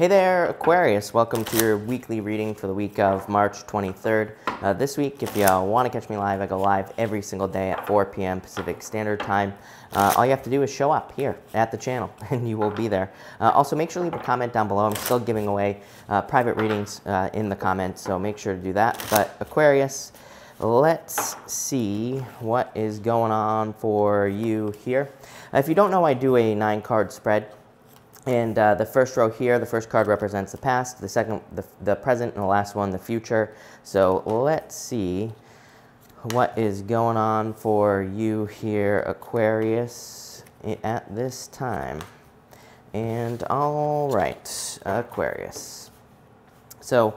Hey there, Aquarius. Welcome to your weekly reading for the week of March 23rd. This week, if you want to catch me live, I go live every single day at 4 p.m. Pacific Standard Time. All you have to do is show up here at the channel, and you will be there. Also, make sure to leave a comment down below. I'm still giving away private readings in the comments, so make sure to do that. But Aquarius, let's see what is going on for you here. If you don't know, I do a 9-card spread. And the first row here, the first card represents the past, the second, the present, and the last one, the future. So let's see what is going on for you here, Aquarius, at this time. And all right, Aquarius. So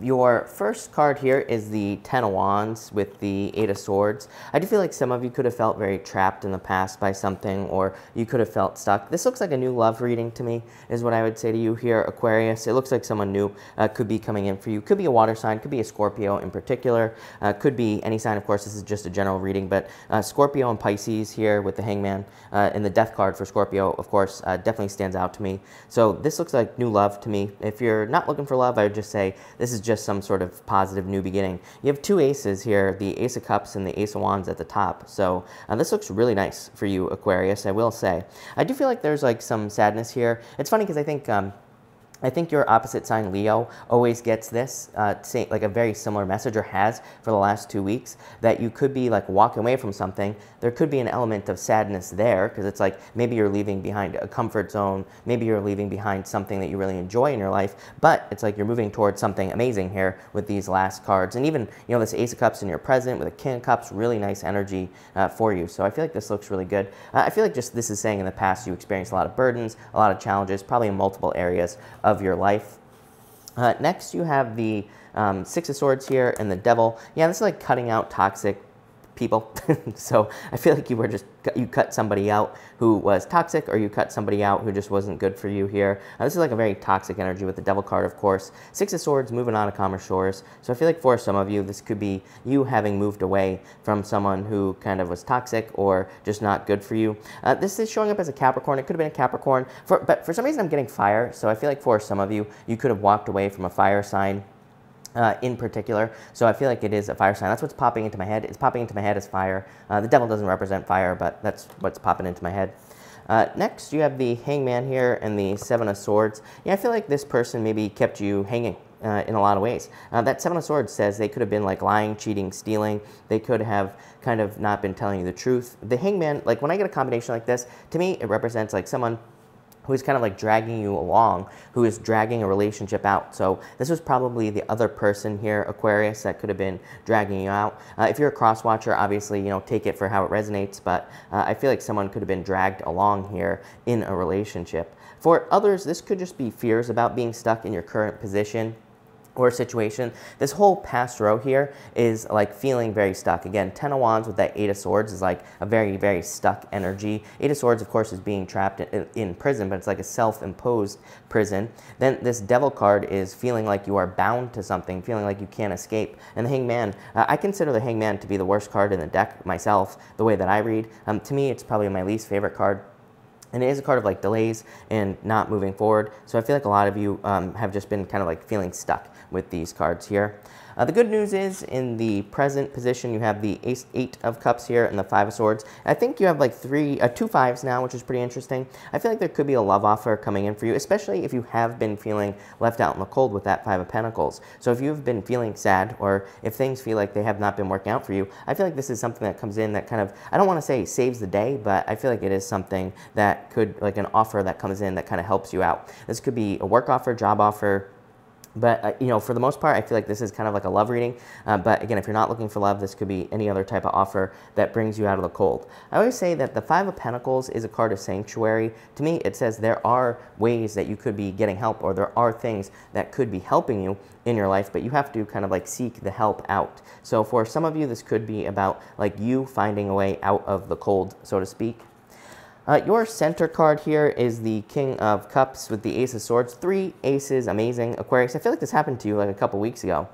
your first card here is the Ten of Wands with the Eight of Swords. I do feel like some of you could have felt very trapped in the past by something, or you could have felt stuck. This looks like a new love reading to me, is what I would say to you here, Aquarius. It looks like someone new could be coming in for you. Could be a water sign, could be a Scorpio in particular, could be any sign. Of course, this is just a general reading, but Scorpio and Pisces here with the Hangman and the Death card for Scorpio, of course, definitely stands out to me. So this looks like new love to me. If you're not looking for love, I would just say this is just some sort of positive new beginning. You have two aces here, the Ace of Cups and the Ace of Wands at the top. So this looks really nice for you, Aquarius, I will say. I do feel like there's like some sadness here. It's funny because I think your opposite sign, Leo, always gets this, like a very similar message, or has for the last 2 weeks, that you could be like walking away from something. There could be an element of sadness there, because it's like maybe you're leaving behind a comfort zone, maybe you're leaving behind something that you really enjoy in your life, but it's like you're moving towards something amazing here with these last cards. And even, you know, this Ace of Cups in your present with a King of Cups, really nice energy for you. So I feel like this looks really good. I feel like just this is saying in the past you experienced a lot of burdens, a lot of challenges, probably in multiple areas of your life. Next, you have the Six of Swords here and the Devil. Yeah, this is like cutting out toxic people. So I feel like you cut somebody out who was toxic, or you cut somebody out who just wasn't good for you here. This is like a very toxic energy with the Devil card, of course. Six of Swords, moving on to calmer shores. So I feel like for some of you, this could be you having moved away from someone who kind of was toxic or just not good for you. This is showing up as a Capricorn. It could have been a Capricorn, but for some reason I'm getting fire. So I feel like for some of you, you could have walked away from a fire sign in particular. So I feel like it is a fire sign. That's what's popping into my head. It's popping into my head as fire. The Devil doesn't represent fire, but that's what's popping into my head. Next, you have the Hangman here and the Seven of Swords. Yeah, I feel like this person maybe kept you hanging in a lot of ways. That Seven of Swords says they could have been like lying, cheating, stealing. They could have kind of not been telling you the truth. The Hangman, like when I get a combination like this, to me, it represents like someone who's kind of like dragging you along, who is dragging a relationship out. So this was probably the other person here, Aquarius, that could have been dragging you out. If you're a cross-watcher, obviously, you know, take it for how it resonates, but I feel like someone could have been dragged along here in a relationship. For others, this could just be fears about being stuck in your current position or situation. This whole past row here is like feeling very stuck. Again, Ten of Wands with that Eight of Swords is like a very, very stuck energy. Eight of Swords, of course, is being trapped in prison, but it's like a self-imposed prison. Then this Devil card is feeling like you are bound to something, feeling like you can't escape. And the Hangman, I consider the Hangman to be the worst card in the deck myself, the way that I read. To me, it's probably my least favorite card. And it is a card of like delays and not moving forward. So I feel like a lot of you have just been kind of like feeling stuck with these cards here. The good news is in the present position, you have the Eight of Cups here and the Five of Swords. I think you have like two fives now, which is pretty interesting. I feel like there could be a love offer coming in for you, especially if you have been feeling left out in the cold with that Five of Pentacles. So if you've been feeling sad, or if things feel like they have not been working out for you, I feel like this is something that comes in that kind of, I don't want to say saves the day, but I feel like it is something that could, like an offer that comes in that kind of helps you out. This could be a work offer, job offer. But, you know, for the most part, I feel like this is kind of like a love reading. But again, if you're not looking for love, this could be any other type of offer that brings you out of the cold. I always say that the Five of Pentacles is a card of sanctuary. To me, it says there are ways that you could be getting help, or there are things that could be helping you in your life, but you have to kind of like seek the help out. So for some of you, this could be about like you finding a way out of the cold, so to speak. Your center card here is the King of Cups with the Ace of Swords. 3 aces, amazing. Aquarius, I feel like this happened to you like a couple weeks ago.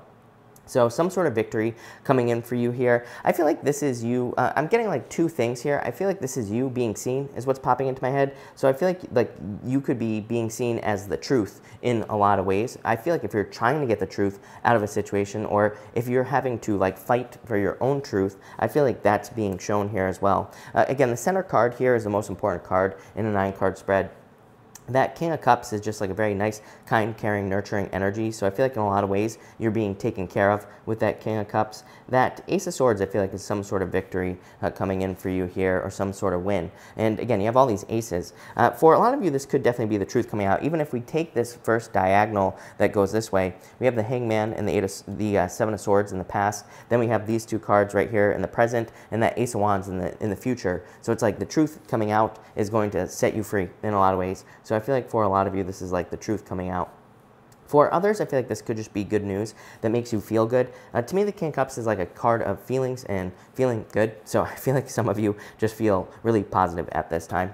So some sort of victory coming in for you here. I feel like this is you. I'm getting like two things here. I feel like this is you being seen is what's popping into my head. So I feel like you could be being seen as the truth in a lot of ways. I feel like if you're trying to get the truth out of a situation, or if you're having to like fight for your own truth, I feel like that's being shown here as well. Again, the center card here is the most important card in a 9-card spread. That King of Cups is just like a very nice, kind, caring, nurturing energy. So I feel like in a lot of ways, you're being taken care of with that King of Cups. That Ace of Swords, I feel like, is some sort of victory coming in for you here, or some sort of win. And again, you have all these aces. For a lot of you, this could definitely be the truth coming out. Even if we take this first diagonal that goes this way, we have the Hangman and the Seven of Swords in the past. Then we have these two cards right here in the present, and that Ace of Wands in the future. So it's like the truth coming out is going to set you free in a lot of ways. So I feel like for a lot of you, this is like the truth coming out. For others, I feel like this could just be good news that makes you feel good. To me, the King of Cups is like a card of feelings and feeling good. So I feel like some of you just feel really positive at this time.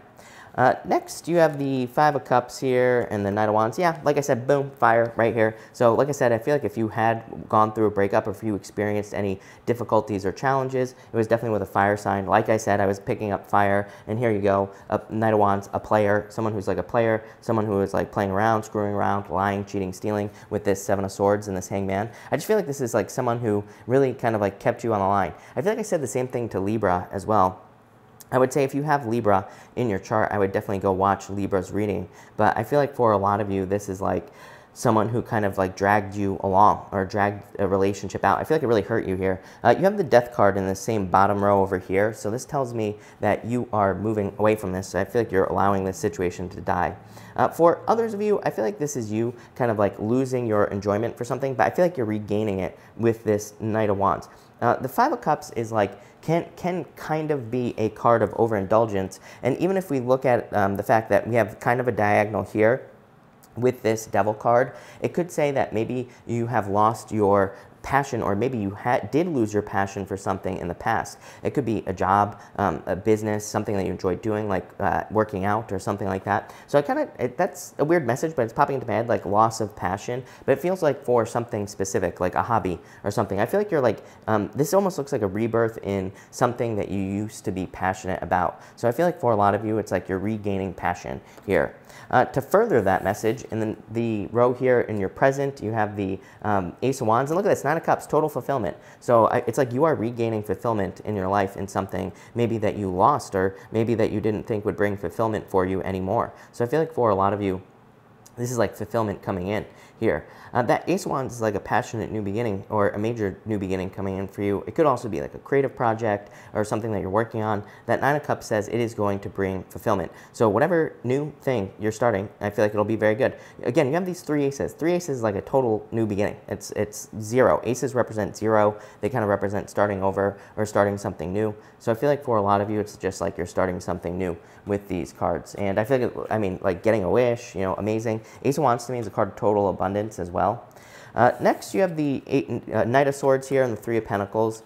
Next, you have the Five of Cups here and the Knight of Wands. Yeah, like I said, boom, fire right here. So like I said, I feel like if you had gone through a breakup, or if you experienced any difficulties or challenges, it was definitely with a fire sign. Like I said, I was picking up fire, and here you go, a Knight of Wands, a player, someone who's like a player, someone who is like playing around, screwing around, lying, cheating, stealing with this Seven of Swords and this Hangman. I just feel like this is like someone who really kind of like kept you on the line. I feel like I said the same thing to Libra as well. I would say if you have Libra in your chart, I would definitely go watch Libra's reading. But I feel like for a lot of you, this is like someone who kind of like dragged you along, or dragged a relationship out. I feel like it really hurt you here. You have the Death card in the same bottom row over here. So this tells me that you are moving away from this. So I feel like you're allowing this situation to die. For others of you, I feel like this is you kind of like losing your enjoyment for something, but I feel like you're regaining it with this Knight of Wands. The Five of Cups is like, can kind of be a card of overindulgence. And even if we look at the fact that we have kind of a diagonal here with this Devil card, it could say that maybe you have lost your passion, or maybe you did lose your passion for something in the past. It could be a job, a business, something that you enjoyed doing, like working out or something like that. So I kind of, that's a weird message, but it's popping into my head like loss of passion, but it feels like for something specific, like a hobby or something. I feel like you're like, this almost looks like a rebirth in something that you used to be passionate about. So I feel like for a lot of you, it's like you're regaining passion here. To further that message, in the row here in your present, you have the Ace of Wands, and look at this, Nine of Cups, total fulfillment. So it's like you are regaining fulfillment in your life in something maybe that you lost, or maybe that you didn't think would bring fulfillment for you anymore. So I feel like for a lot of you, this is like fulfillment coming in here. That Ace of Wands is like a passionate new beginning, or a major new beginning coming in for you. It could also be like a creative project or something that you're working on. That Nine of Cups says it is going to bring fulfillment. So whatever new thing you're starting, I feel like it'll be very good. Again, you have these three aces. Three aces is like a total new beginning. It's zero. Aces represent zero. They kind of represent starting over or starting something new. So I feel like for a lot of you, it's just like you're starting something new with these cards. And I feel like, I mean, like getting a wish, you know, amazing. Ace of Wands to me is a card of total abundance as well. Next, you have the Knight of Swords here and the Three of Pentacles.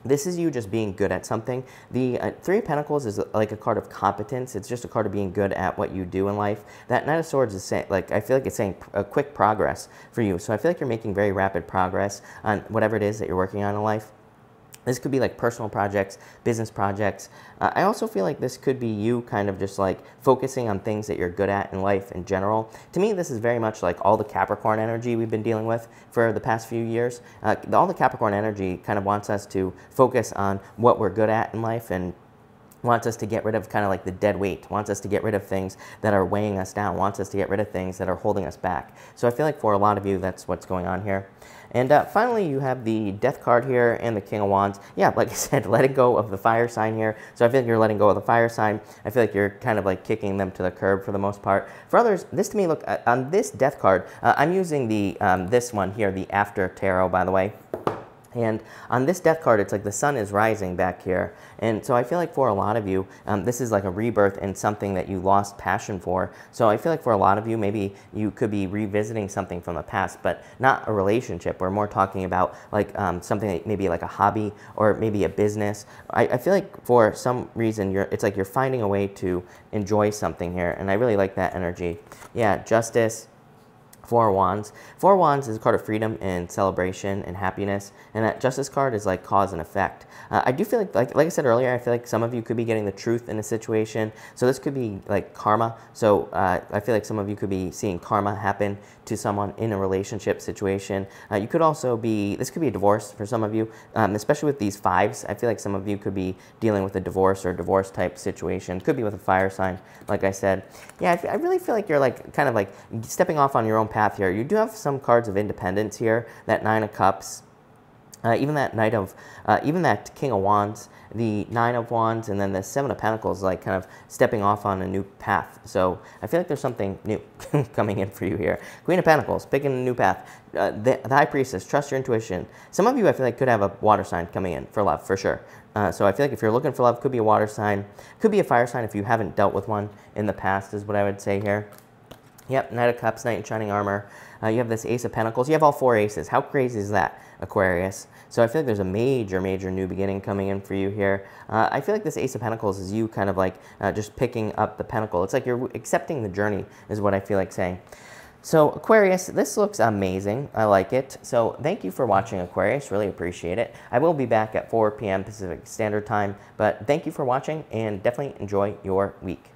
This is you just being good at something. The Three of Pentacles is like a card of competence. It's just a card of being good at what you do in life. That Knight of Swords is saying, like, I feel like it's saying a quick progress for you. So I feel like you're making very rapid progress on whatever it is that you're working on in life. This could be like personal projects, business projects. I also feel like this could be you kind of just like focusing on things that you're good at in life in general. To me, this is very much like all the Capricorn energy we've been dealing with for the past few years. All the Capricorn energy kind of wants us to focus on what we're good at in life, and wants us to get rid of kind of like the dead weight, wants us to get rid of things that are weighing us down, wants us to get rid of things that are holding us back. So I feel like for a lot of you, that's what's going on here. And finally, you have the Death card here and the King of Wands. Yeah, like I said, letting go of the fire sign here. So I feel like you're letting go of the fire sign. I feel like you're kind of like kicking them to the curb for the most part. For others, this to me, look, on this Death card, I'm using the this one here, the After Tarot, by the way. And on this Death card, it's like the sun is rising back here. And so I feel like for a lot of you, this is like a rebirth in something that you lost passion for. So I feel like for a lot of you, maybe you could be revisiting something from the past, but not a relationship. We're more talking about like something that maybe like a hobby or maybe a business. I feel like for some reason, it's like you're finding a way to enjoy something here. And I really like that energy. Yeah, Justice, Four of Wands. Four of Wands is a card of freedom and celebration and happiness, and that Justice card is like cause and effect. I do feel like I said earlier, I feel like some of you could be getting the truth in a situation. So this could be like karma. So I feel like some of you could be seeing karma happen to someone in a relationship situation. You could also be, this could be a divorce for some of you, especially with these fives. I feel like some of you could be dealing with a divorce or divorce type situation. Could be with a fire sign, like I said. Yeah, I really feel like you're like kind of like stepping off on your own path here. You do have some cards of independence here. That Nine of Cups, even that King of Wands, the Nine of Wands, and then the Seven of Pentacles, like kind of stepping off on a new path. So I feel like there's something new coming in for you here. Queen of Pentacles, picking a new path. The High Priestess, trust your intuition. Some of you, I feel like, could have a water sign coming in for love, for sure. So I feel like if you're looking for love, could be a water sign, could be a fire sign if you haven't dealt with one in the past, is what I would say here. Yep, Knight of Cups, Knight in Shining Armor. You have this Ace of Pentacles. You have all four aces. How crazy is that, Aquarius? So I feel like there's a major, major new beginning coming in for you here. I feel like this Ace of Pentacles is you kind of like just picking up the pentacle. It's like you're accepting the journey, is what I feel like saying. So Aquarius, this looks amazing. I like it. So thank you for watching, Aquarius. Really appreciate it. I will be back at 4 p.m. Pacific Standard Time, but thank you for watching and definitely enjoy your week.